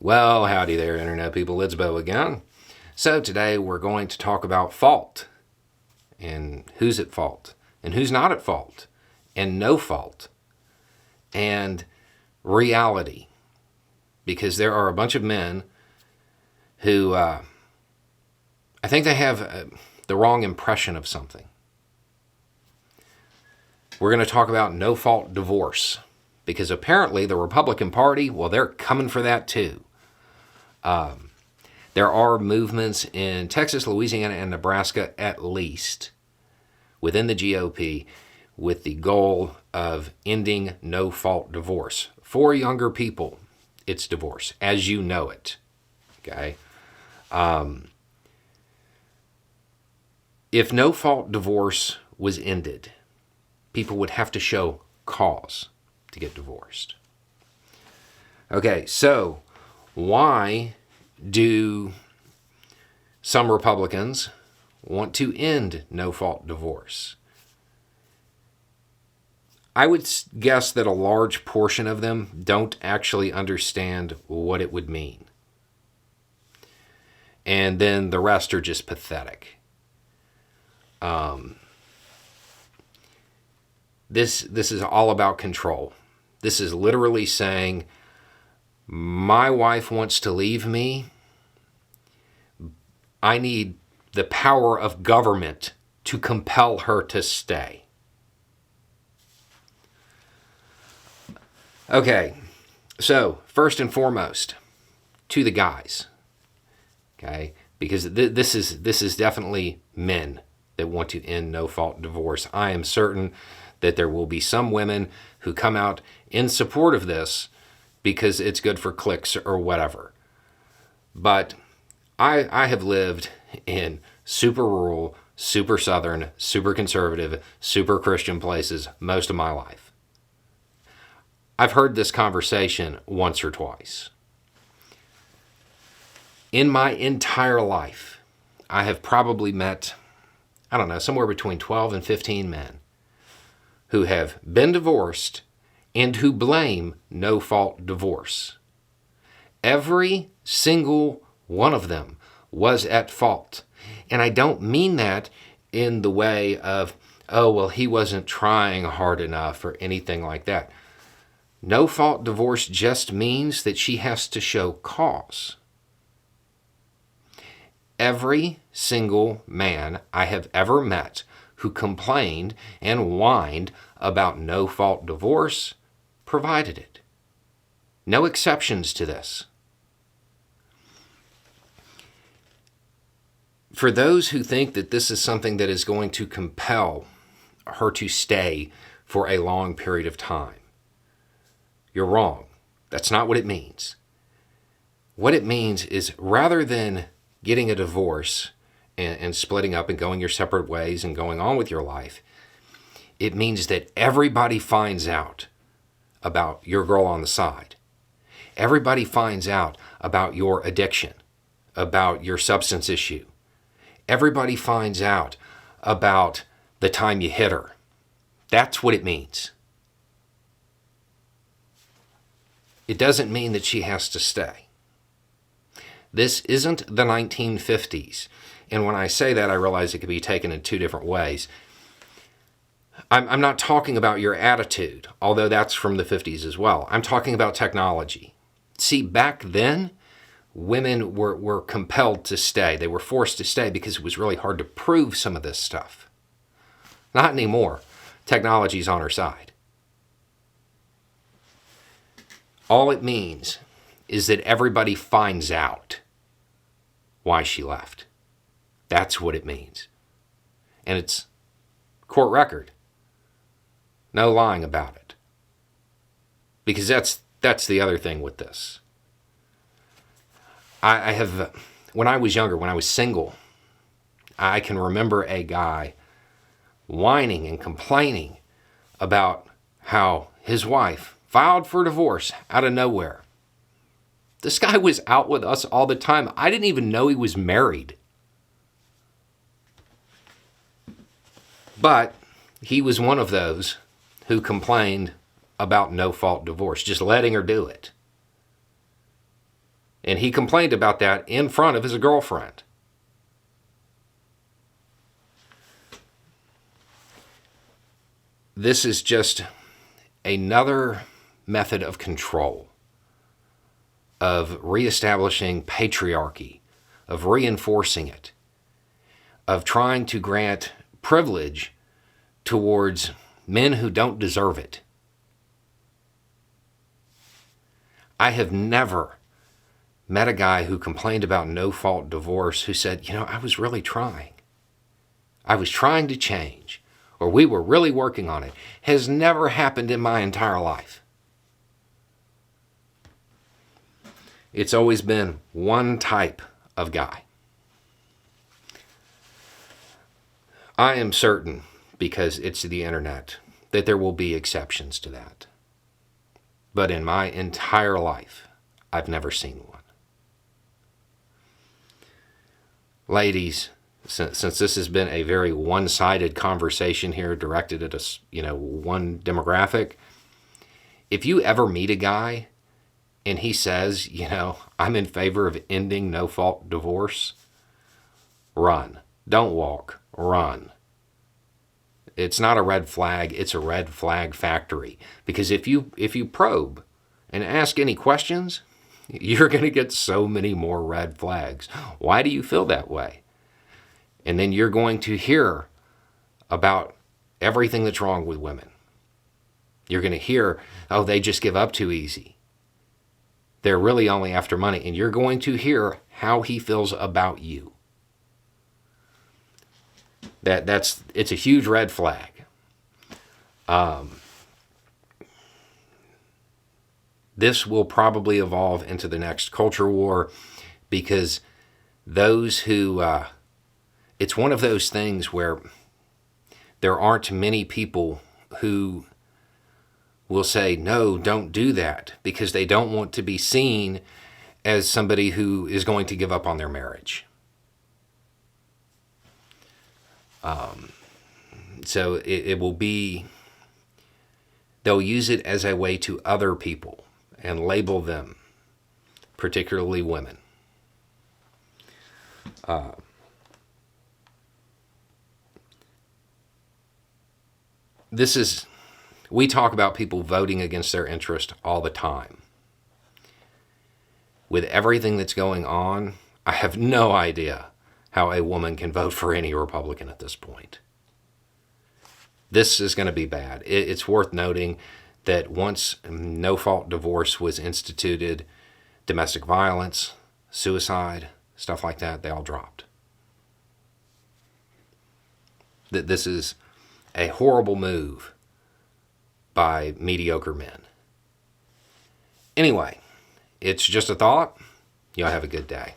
Well, howdy there, Internet people. It's Bo again. So today we're going to talk about fault and who's at fault and who's not at fault and no fault and reality. Because there are a bunch of men who I think they have the wrong impression of something. We're going to talk about no-fault divorce because apparently the Republican Party, well, they're coming for that too. There are movements in Texas, Louisiana, and Nebraska, at least, within the GOP, with the goal of ending no-fault divorce. For younger people, it's divorce, as you know it. Okay? If no-fault divorce was ended, people would have to show cause to get divorced. Okay, so why do some Republicans want to end no-fault divorce? I would guess that a large portion of them don't actually understand what it would mean. And then the rest are just pathetic. This is all about control. This is literally saying, my wife wants to leave me. I need the power of government to compel her to stay. Okay, so first and foremost, to the guys, okay, because this is definitely men that want to end no-fault divorce. I am certain that there will be some women who come out in support of this because it's good for clicks or whatever. But I have lived in super rural, super southern, super conservative, super Christian places most of my life. I've heard this conversation once or twice. In my entire life, I have probably met, I don't know, somewhere between 12 and 15 men who have been divorced and who blame no-fault divorce. Every single one of them was at fault. And I don't mean that in the way of, oh, well, he wasn't trying hard enough or anything like that. No-fault divorce just means that she has to show cause. Every single man I have ever met who complained and whined about no-fault divorce provided it. No exceptions to this. For those who think that this is something that is going to compel her to stay for a long period of time, you're wrong. That's not what it means. What it means is rather than getting a divorce and splitting up and going your separate ways and going on with your life, it means that everybody finds out about your girl on the side. Everybody finds out about your addiction, about your substance issue. Everybody finds out about the time you hit her. That's what it means. It doesn't mean that she has to stay. This isn't the 1950s. And when I say that, I realize it could be taken in two different ways. I'm not talking about your attitude, although that's from the 50s as well. I'm talking about technology. See, back then, women were compelled to stay. They were forced to stay because it was really hard to prove some of this stuff. Not anymore. Technology's on our side. All it means is that everybody finds out why she left. That's what it means. And it's court record. No lying about it. Because that's the other thing with this. I have, when I was younger, when I was single, I can remember a guy whining and complaining about how his wife filed for divorce out of nowhere. This guy was out with us all the time. I didn't even know he was married. But he was one of those who complained about no-fault divorce, just letting her do it. And he complained about that in front of his girlfriend. This is just another method of control, of reestablishing patriarchy, of reinforcing it, of trying to grant privilege towards men who don't deserve it. I have never met a guy who complained about no-fault divorce who said, I was really trying. I was trying to change, or we were really working on it. Has never happened in my entire life. It's always been one type of guy. I am certain, because it's the internet, that there will be exceptions to that. But in my entire life, I've never seen one. Ladies, since this has been a very one-sided conversation here directed at one demographic, if you ever meet a guy and he says, I'm in favor of ending no-fault divorce, run. Don't walk. Run. It's not a red flag. It's a red flag factory. Because if you probe and ask any questions, you're going to get so many more red flags. Why do you feel that way? And then you're going to hear about everything that's wrong with women. You're going to hear, oh, they just give up too easy. They're really only after money. And you're going to hear how he feels about you. It's a huge red flag. This will probably evolve into the next culture war, because those who, it's one of those things where there aren't many people who will say, no, don't do that, because they don't want to be seen as somebody who is going to give up on their marriage. So it will be, they'll use it as a way to other people and label them, particularly women. We talk about people voting against their interest all the time. With everything that's going on, I have no idea how a woman can vote for any Republican at this point. This is going to be bad. It's worth noting that once no-fault divorce was instituted, domestic violence, suicide, stuff like that, they all dropped. This is a horrible move by mediocre men. Anyway, it's just a thought. Y'all have a good day.